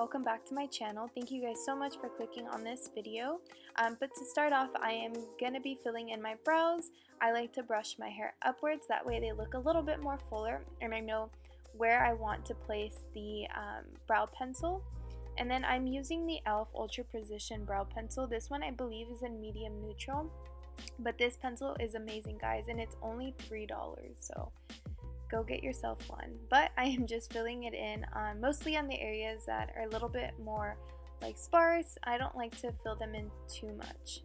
welcome back to my channel. Thank you guys so much for clicking on this video. But to start off, I am going to be filling in my brows. I like to brush my hair upwards, that way they look a little bit more fuller and I know where I want to place the brow pencil. And then I'm using the e.l.f. Ultra Precision Brow Pencil. This one I believe is in medium neutral, but this pencil is amazing, guys, and it's only $3, so go get yourself one. But I am just filling it in mostly on the areas that are a little bit more like sparse. I don't like to fill them in too much.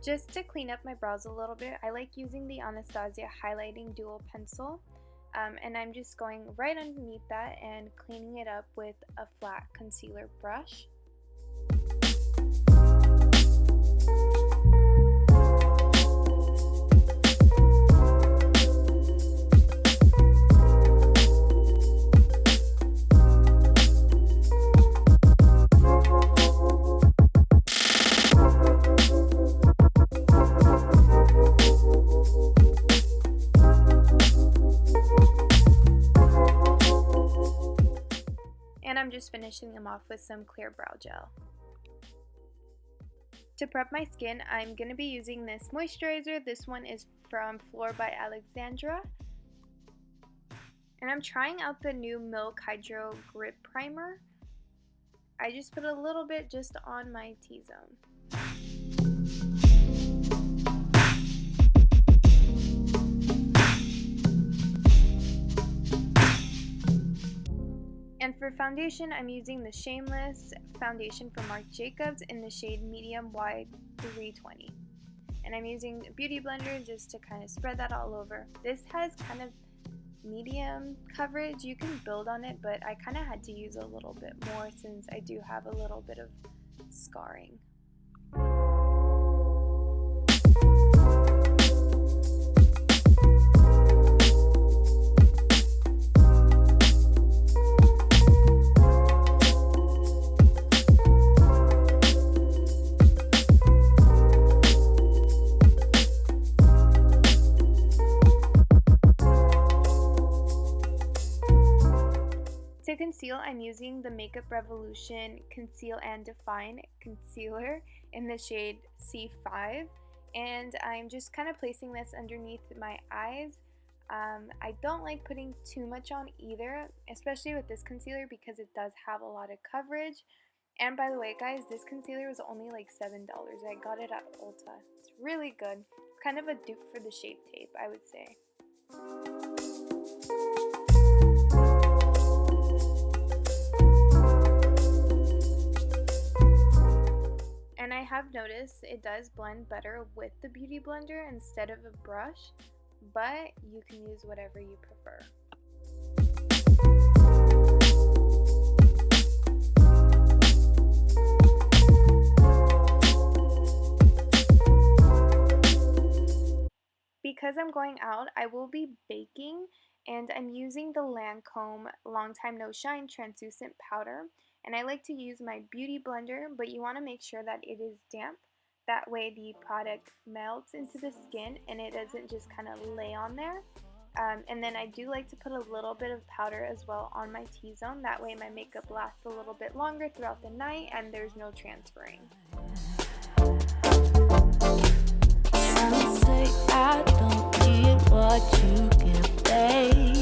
Just to clean up my brows a little bit, I like using the Anastasia Highlighting Dual Pencil. And I'm just going right underneath that and cleaning it up with a flat concealer brush. And I'm just finishing them off with some clear brow gel. To prep my skin, I'm going to be using this moisturizer. This one is from Flor by Alexandra. And I'm trying out the new Milk Hydro Grip Primer. I just put a little bit just on my T-zone. And for foundation, I'm using the Shameless foundation from Marc Jacobs in the shade Medium Wide 320. And I'm using a beauty blender just to kind of spread that all over. This has kind of medium coverage. You can build on it, but I kind of had to use a little bit more since I do have a little bit of scarring. To conceal, I'm using the Makeup Revolution Conceal and Define Concealer in the shade C5, and I'm just kind of placing this underneath my eyes. I don't like putting too much on either, especially with this concealer because it does have a lot of coverage. And by the way, guys, this concealer was only like $7. I got it at Ulta. It's really good. It's kind of a dupe for the Shape Tape, I would say. And I have noticed it does blend better with the beauty blender instead of a brush, but you can use whatever you prefer. Because I'm going out, I will be baking, and I'm using the Lancome Long Time No Shine Translucent Powder. And I like to use my beauty blender, but you want to make sure that it is damp. That way the product melts into the skin and it doesn't just kind of lay on there. And then I do like to put a little bit of powder as well on my T-zone. That way my makeup lasts a little bit longer throughout the night and there's no transferring. Some say I don't get what you give, baby.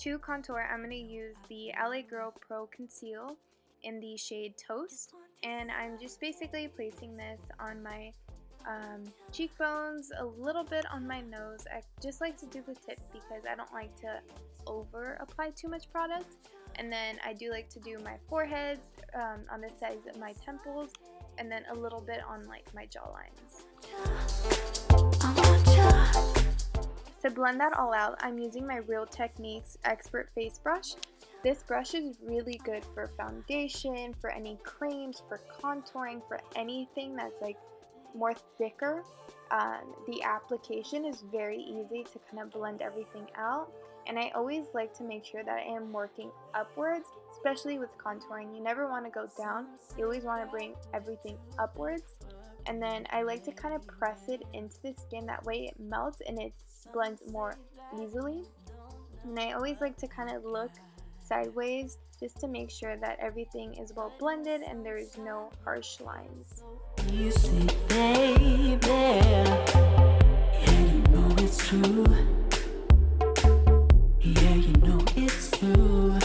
To contour, I'm going to use the LA Girl Pro Conceal in the shade Toast, and I'm just basically placing this on my cheekbones, a little bit on my nose. I just like to do the tip because I don't like to over apply too much product, and then I do like to do my forehead on the sides of my temples, and then a little bit on like my jawlines. To blend that all out, I'm using my Real Techniques Expert Face Brush. This brush is really good for foundation, for any creams, for contouring, for anything that's like more thicker. The application is very easy to kind of blend everything out. And I always like to make sure that I am working upwards, especially with contouring. You never want to go down. You always want to bring everything upwards. and then I like to kind of press it into the skin, that way it melts and it blends more easily. And I always like to kind of look sideways just to make sure that everything is well blended and there is no harsh lines. You say, baby, yeah, you know it's true. Yeah, you know it's true.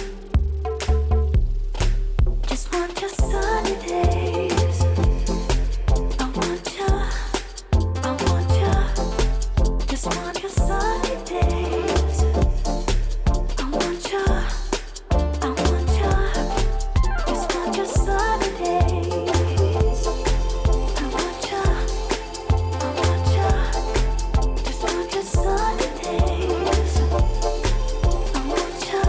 Just want your sunny days. I want you. Just want your sunny days. I want you. Just want your sunny days. I want you. Just want your sunny days. I want you.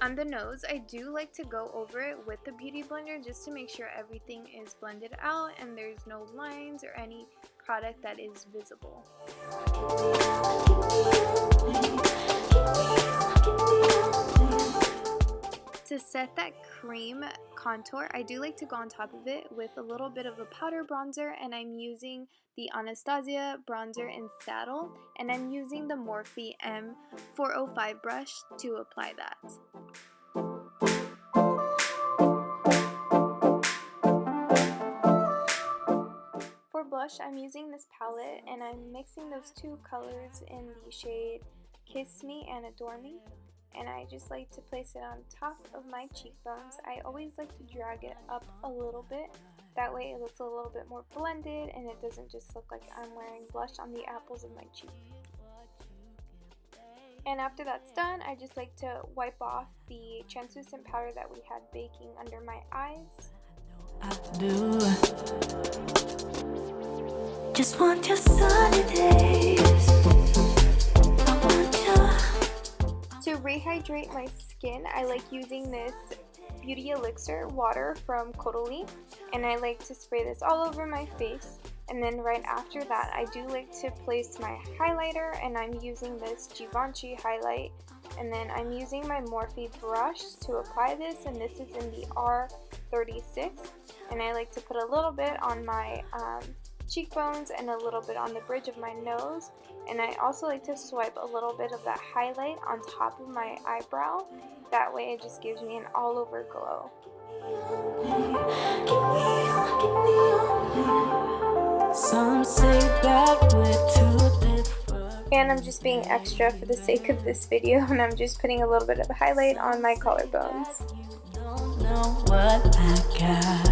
On the nose, I do like to go over it with the Beauty Blender just to make sure everything is blended out and there's no lines or any product that is visible. To set that cream contour, I do like to go on top of it with a little bit of a powder bronzer, and I'm using the Anastasia bronzer in Saddle, and I'm using the Morphe M405 brush to apply that. For blush, I'm using this palette and I'm mixing those two colors in the shade Kiss Me and Adore Me, and I just like to place it on top of my cheekbones. I always like to drag it up a little bit, that way it looks a little bit more blended and it doesn't just look like I'm wearing blush on the apples of my cheek. And after that's done, I just like to wipe off the translucent powder that we had baking under my eyes. I do. Just want your sunny days. I want you. To rehydrate my skin, I like using this Beauty Elixir water from Caudalie, and I like to spray this all over my face. And then right after that, I do like to place my highlighter, and I'm using this Givenchy highlight. And then I'm using my Morphe brush to apply this, and this is in the R36. And I like to put a little bit on my cheekbones and a little bit on the bridge of my nose. And I also like to swipe a little bit of that highlight on top of my eyebrow. That way it just gives me an all over glow. Some say that we're too different. And I'm just being extra for the sake of this video, and I'm just putting a little bit of highlight on my collarbones. You don't know what I got.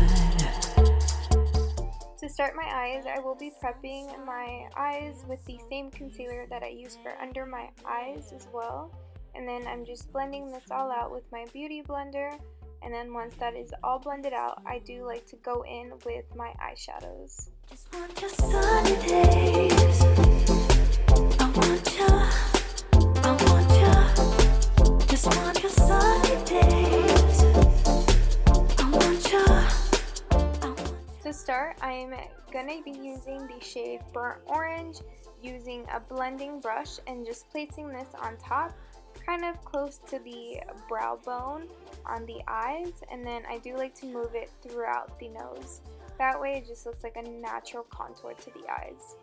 To start my eyes, I will be prepping my eyes with the same concealer that I use for under my eyes as well. And then I'm just blending this all out with my Beauty Blender. And then once that is all blended out, I do like to go in with my eyeshadows. Just want your sunny days. I want you. Just want your sunny days. I want you. To start, I'm gonna be using the shade Burnt Orange, using a blending brush and just placing this on top, kind of close to the brow bone on the eyes, and then I do like to move it throughout the nose. That way it just looks like a natural contour to the eyes.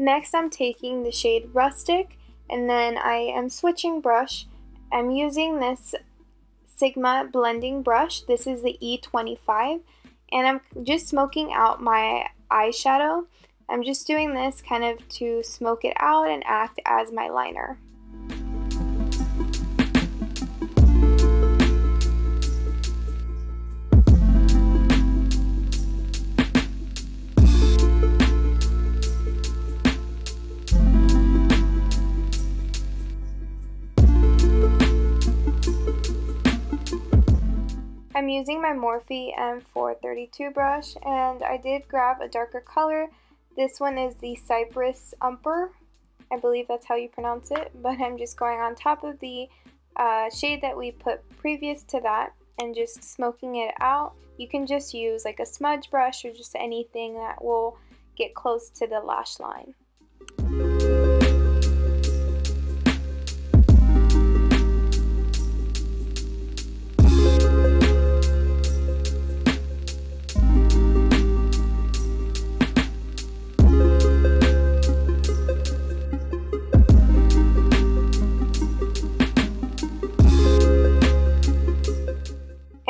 Next, I'm taking the shade Rustic, and then I am switching brush. I'm using this Sigma blending brush. This is the E25, and I'm just smoking out my eyeshadow. I'm just doing this kind of to smoke it out and act as my liner. I'm using my Morphe M432 brush, and I did grab a darker color. This one is the Cypress Umber. I believe that's how you pronounce it, but I'm just going on top of the shade that we put previous to that and just smoking it out. You can just use like a smudge brush or just anything that will get close to the lash line.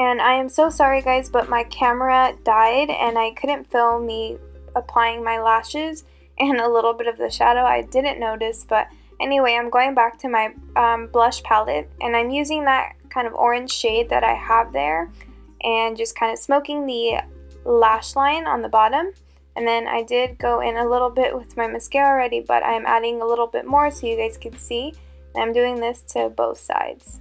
And I am so sorry guys, but my camera died and I couldn't film me applying my lashes and a little bit of the shadow. I didn't notice, but anyway, I'm going back to my blush palette and I'm using that kind of orange shade that I have there and just kind of smoking the lash line on the bottom. And then I did go in a little bit with my mascara already, but I'm adding a little bit more so you guys can see. And I'm doing this to both sides.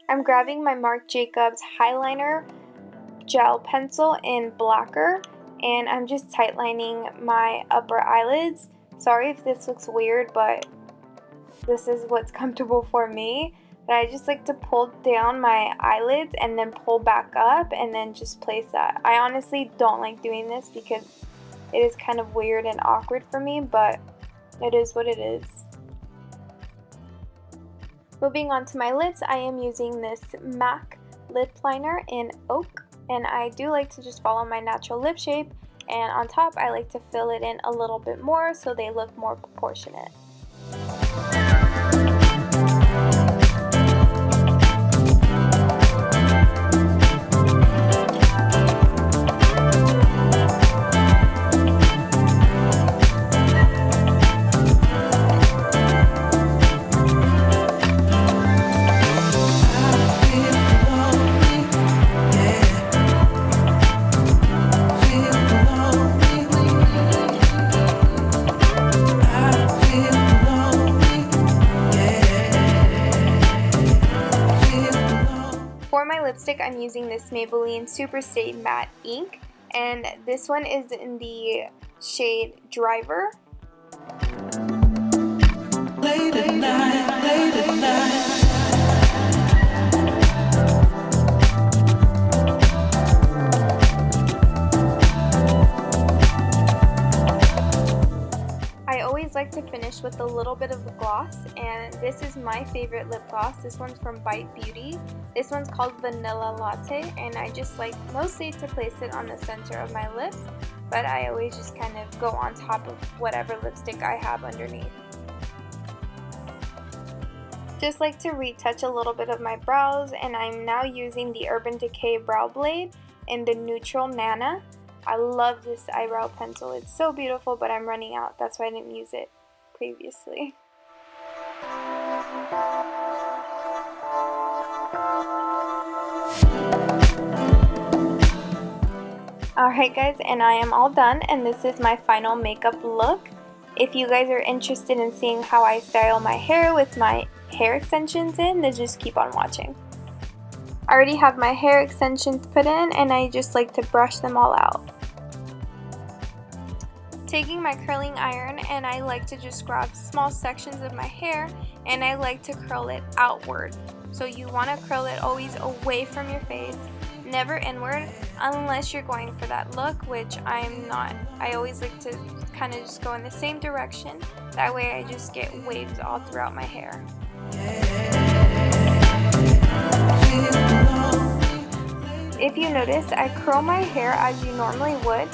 I'm grabbing my Marc Jacobs Highliner gel pencil in Blacker and I'm just tightlining my upper eyelids. Sorry if this looks weird, but this is what's comfortable for me. But I just like to pull down my eyelids and then pull back up and then just place that. I honestly don't like doing this because it is kind of weird and awkward for me, but it is what it is. Moving on to my lips, I am using this MAC lip liner in Oak, and I do like to just follow my natural lip shape, and on top I like to fill it in a little bit more so they look more proportionate. Lipstick, I'm using this Maybelline Superstay Matte Ink, and this one is in the shade Driver. Late at night, late at night. I always like to finish with a little bit of gloss, and this is my favorite lip gloss. This one's from Bite Beauty. This one's called Vanilla Latte, and I just like mostly to place it on the center of my lips, but I always just kind of go on top of whatever lipstick I have underneath. Just like to retouch a little bit of my brows, and I'm now using the Urban Decay Brow Blade in the Neutral Nana. I love this eyebrow pencil. It's so beautiful, but I'm running out. That's why I didn't use it previously. Alright guys, and I am all done, and this is my final makeup look. If you guys are interested in seeing how I style my hair with my hair extensions in, then just keep on watching. I already have my hair extensions put in, and I just like to brush them all out. Taking my curling iron, and I like to just grab small sections of my hair and I like to curl it outward. So you want to curl it always away from your face, never inward, unless you're going for that look, which I'm not. I always like to kind of just go in the same direction. That way I just get waves all throughout my hair. If you notice, I curl my hair as you normally would,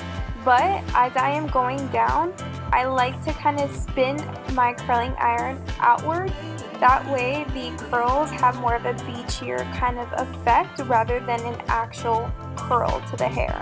but as I am going down, I like to kind of spin my curling iron outward. That way the curls have more of a beachier kind of effect rather than an actual curl to the hair.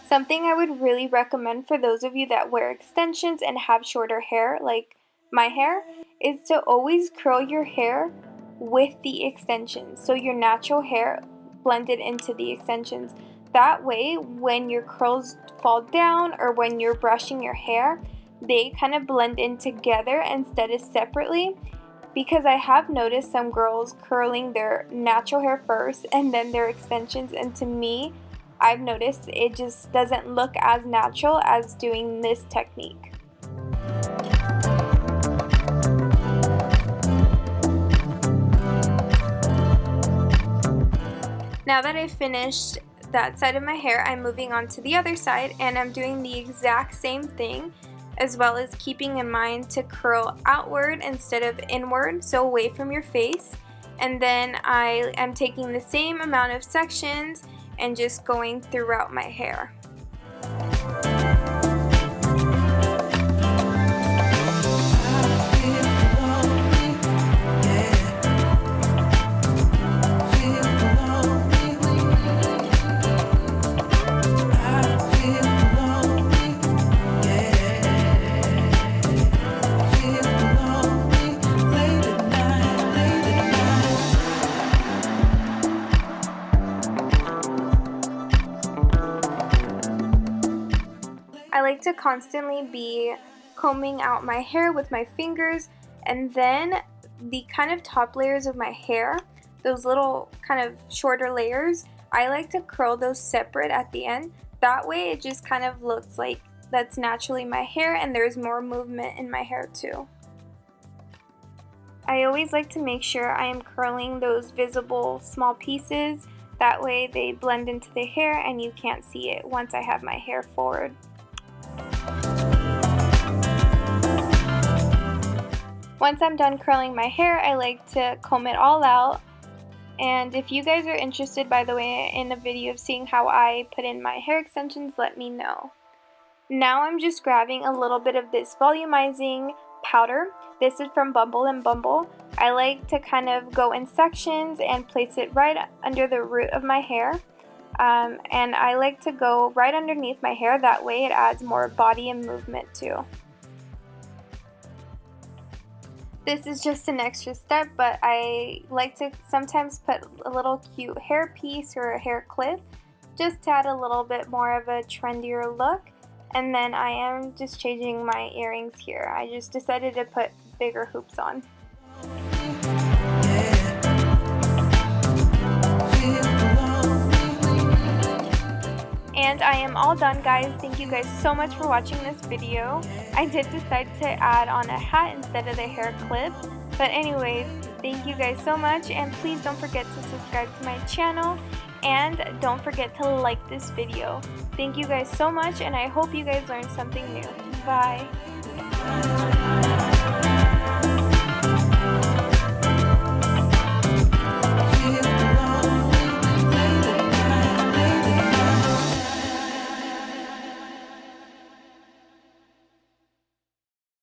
Something I would really recommend for those of you that wear extensions and have shorter hair, like my hair, is to always curl your hair with the extensions. So your natural hair blended into the extensions. That way, when your curls fall down or when you're brushing your hair, they kind of blend in together instead of separately, because I have noticed some girls curling their natural hair first and then their extensions, and to me, I've noticed it just doesn't look as natural as doing this technique. Now that I've finished that side of my hair, I'm moving on to the other side, and I'm doing the exact same thing, as well as keeping in mind to curl outward instead of inward, so away from your face. And then I am taking the same amount of sections and just going throughout my hair. I like to constantly be combing out my hair with my fingers, and then the kind of top layers of my hair, those little kind of shorter layers, I like to curl those separate at the end. That way it just kind of looks like that's naturally my hair and there's more movement in my hair too. I always like to make sure I am curling those visible small pieces. That way they blend into the hair and you can't see it once I have my hair forward. Once I'm done curling my hair, I like to comb it all out. And if you guys are interested, by the way, in a video of seeing how I put in my hair extensions, let me know. Now I'm just grabbing a little bit of this volumizing powder. This is from Bumble and Bumble. I like to kind of go in sections and place it right under the root of my hair. And I like to go right underneath my hair, that way it adds more body and movement too. This is just an extra step, but I like to sometimes put a little cute hair piece or a hair clip just to add a little bit more of a trendier look. And then I am just changing my earrings here. I just decided to put bigger hoops on. And I am all done, guys. Thank you guys so much for watching this video. I did decide to add on a hat instead of the hair clip. But anyways, thank you guys so much, and please don't forget to subscribe to my channel, and don't forget to like this video. Thank you guys so much, and I hope you guys learned something new. Bye!